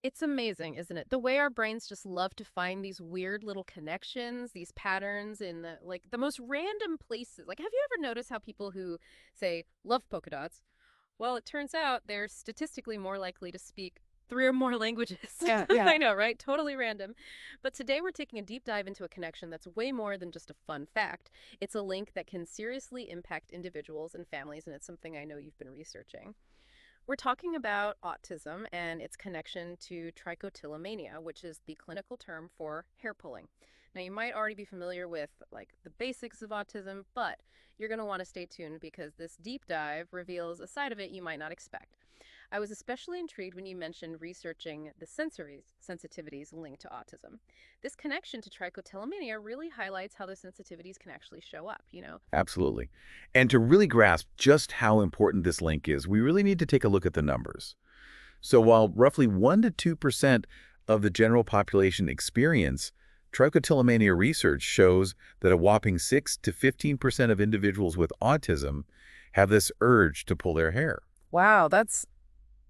It's amazing, isn't it? The way our brains just love to find these weird little connections, these patterns in the most random places. Like, have you ever noticed how people who say love polka dots, well, it turns out they're statistically more likely to speak three or more languages. Yeah, yeah. I know, right? Totally random. But today we're taking a deep dive into a connection that's way more than just a fun fact. It's a link that can seriously impact individuals and families, and it's something I know you've been researching. We're talking about autism and its connection to trichotillomania, which is the clinical term for hair pulling. Now, you might already be familiar with like the basics of autism, but you're going to want to stay tuned because this deep dive reveals a side of it you might not expect. I was especially intrigued when you mentioned researching the sensory sensitivities linked to autism. This connection to trichotillomania really highlights how the sensitivities can actually show up. Absolutely. And to really grasp just how important this link is, we really need to take a look at the numbers. So while roughly 1 to 2% of the general population experience, trichotillomania research shows that a whopping 6 to 15% of individuals with autism have this urge to pull their hair. Wow, that's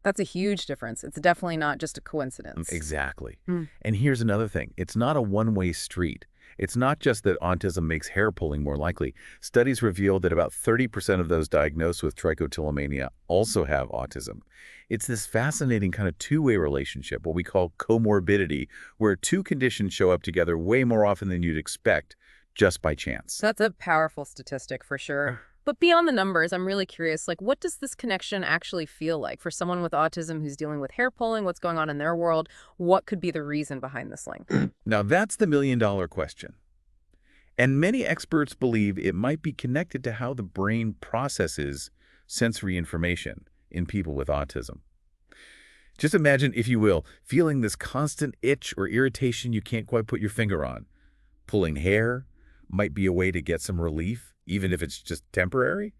a huge difference. It's definitely not just a coincidence. Exactly. Hmm. And here's another thing. It's not a one-way street. It's not just that autism makes hair pulling more likely. Studies reveal that about 30% of those diagnosed with trichotillomania also have autism. It's this fascinating kind of two-way relationship, what we call comorbidity, where two conditions show up together way more often than you'd expect just by chance. That's a powerful statistic for sure. But beyond the numbers, I'm really curious, like, what does this connection actually feel like for someone with autism who's dealing with hair pulling? What's going on in their world? What could be the reason behind this link? Now, that's the million-dollar question. And many experts believe it might be connected to how the brain processes sensory information in people with autism. Just imagine, if you will, feeling this constant itch or irritation you can't quite put your finger on. Pulling hair might be a way to get some relief, even if it's just temporary,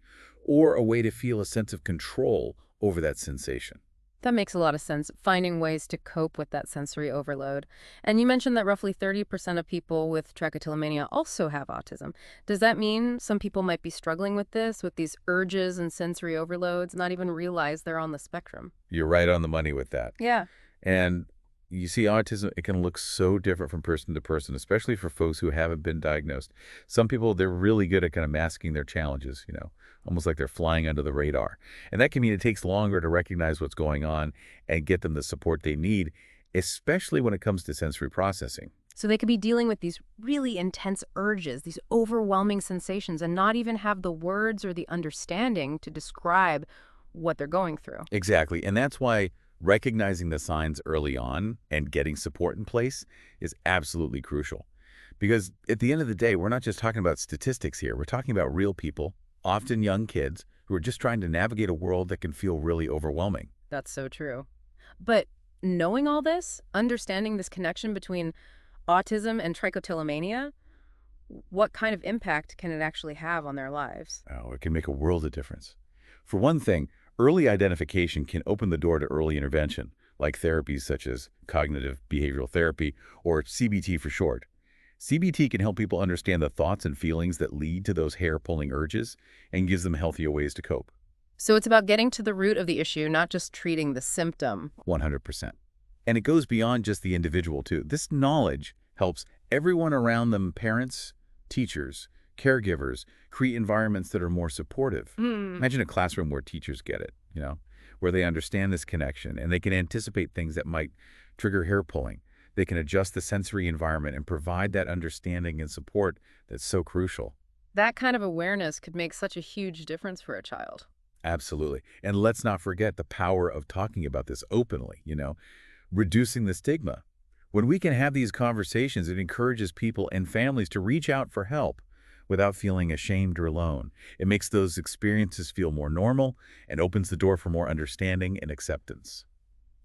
or a way to feel a sense of control over that sensation. That makes a lot of sense, finding ways to cope with that sensory overload. And you mentioned that roughly 30% of people with trichotillomania also have autism. Does that mean some people might be struggling with this, with these urges and sensory overloads, not even realize they're on the spectrum? You're right on the money with that. Yeah. And you see, autism, it can look so different from person to person, especially for folks who haven't been diagnosed. Some people, they're really good at kind of masking their challenges, almost like they're flying under the radar. And that can mean it takes longer to recognize what's going on and get them the support they need, especially when it comes to sensory processing. So they could be dealing with these really intense urges, these overwhelming sensations, and not even have the words or the understanding to describe what they're going through. Exactly. And that's why recognizing the signs early on and getting support in place is absolutely crucial. Because at the end of the day, we're not just talking about statistics here. We're talking about real people, often young kids, who are just trying to navigate a world that can feel really overwhelming. That's so true. But knowing all this, understanding this connection between autism and trichotillomania, what kind of impact can it actually have on their lives? Oh, it can make a world of difference. For one thing, early identification can open the door to early intervention, like therapies such as cognitive behavioral therapy, or CBT for short. CBT can help people understand the thoughts and feelings that lead to those hair-pulling urges and gives them healthier ways to cope. So it's about getting to the root of the issue, not just treating the symptom. 100%. And it goes beyond just the individual, too. This knowledge helps everyone around them, parents, teachers, caregivers, create environments that are more supportive. Hmm. Imagine a classroom where teachers get it, where they understand this connection and they can anticipate things that might trigger hair pulling. They can adjust the sensory environment and provide that understanding and support that's so crucial. That kind of awareness could make such a huge difference for a child. Absolutely. And let's not forget the power of talking about this openly, reducing the stigma. When we can have these conversations, it encourages people and families to reach out for help without feeling ashamed or alone. It makes those experiences feel more normal and opens the door for more understanding and acceptance.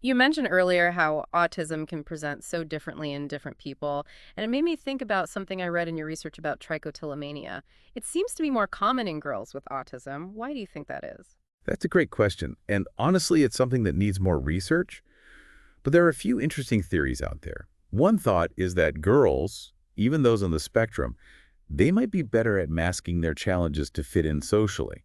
You mentioned earlier how autism can present so differently in different people, and it made me think about something I read in your research about trichotillomania. It seems to be more common in girls with autism. Why do you think that is? That's a great question, and honestly, it's something that needs more research, but there are a few interesting theories out there. One thought is that girls, even those on the spectrum, they might be better at masking their challenges to fit in socially,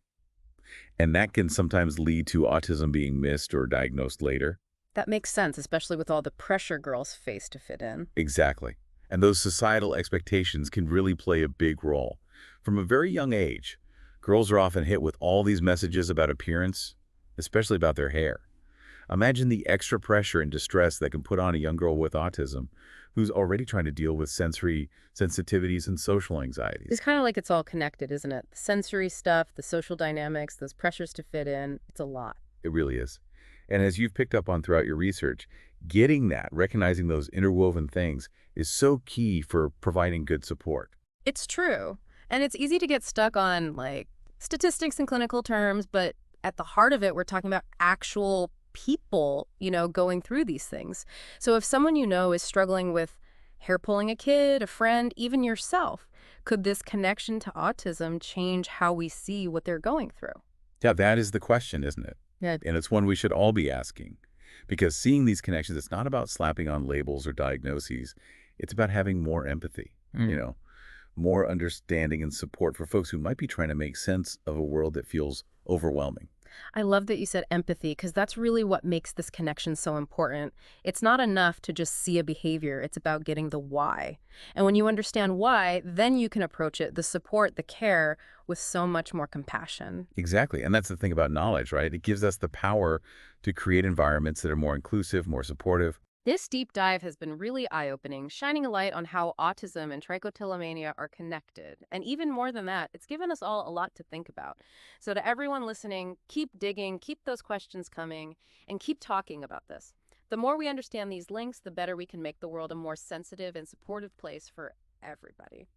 and that can sometimes lead to autism being missed or diagnosed later. That makes sense, especially with all the pressure girls face to fit in. Exactly. And those societal expectations can really play a big role. From a very young age, girls are often hit with all these messages about appearance, especially about their hair. Imagine the extra pressure and distress that can put on a young girl with autism who's already trying to deal with sensory sensitivities and social It's anxieties. kind of like it's all connected, isn't it? The sensory stuff, the social dynamics, those pressures to fit in. It's a lot. It really is. And as you've picked up on throughout your research, getting that, recognizing those interwoven things is so key for providing good support. It's true. And it's easy to get stuck on like statistics and clinical terms, but at the heart of it, we're talking about actual people, going through these things. So if someone you know is struggling with hair pulling a kid, a friend, even yourself, could this connection to autism change how we see what they're going through? Yeah, that is the question, isn't it? Yeah. And it's one we should all be asking. Because seeing these connections, it's not about slapping on labels or diagnoses. It's about having more empathy, you Mm. know, more understanding and support for folks who might be trying to make sense of a world that feels overwhelming. I love that you said empathy because that's really what makes this connection so important. It's not enough to just see a behavior, it's about getting the why. And when you understand why, then you can approach it, the support, the care, with so much more compassion. Exactly. And that's the thing about knowledge, right? It gives us the power to create environments that are more inclusive, more supportive. This deep dive has been really eye-opening, shining a light on how autism and trichotillomania are connected. And even more than that, it's given us all a lot to think about. So to everyone listening, keep digging, keep those questions coming, and keep talking about this. The more we understand these links, the better we can make the world a more sensitive and supportive place for everybody.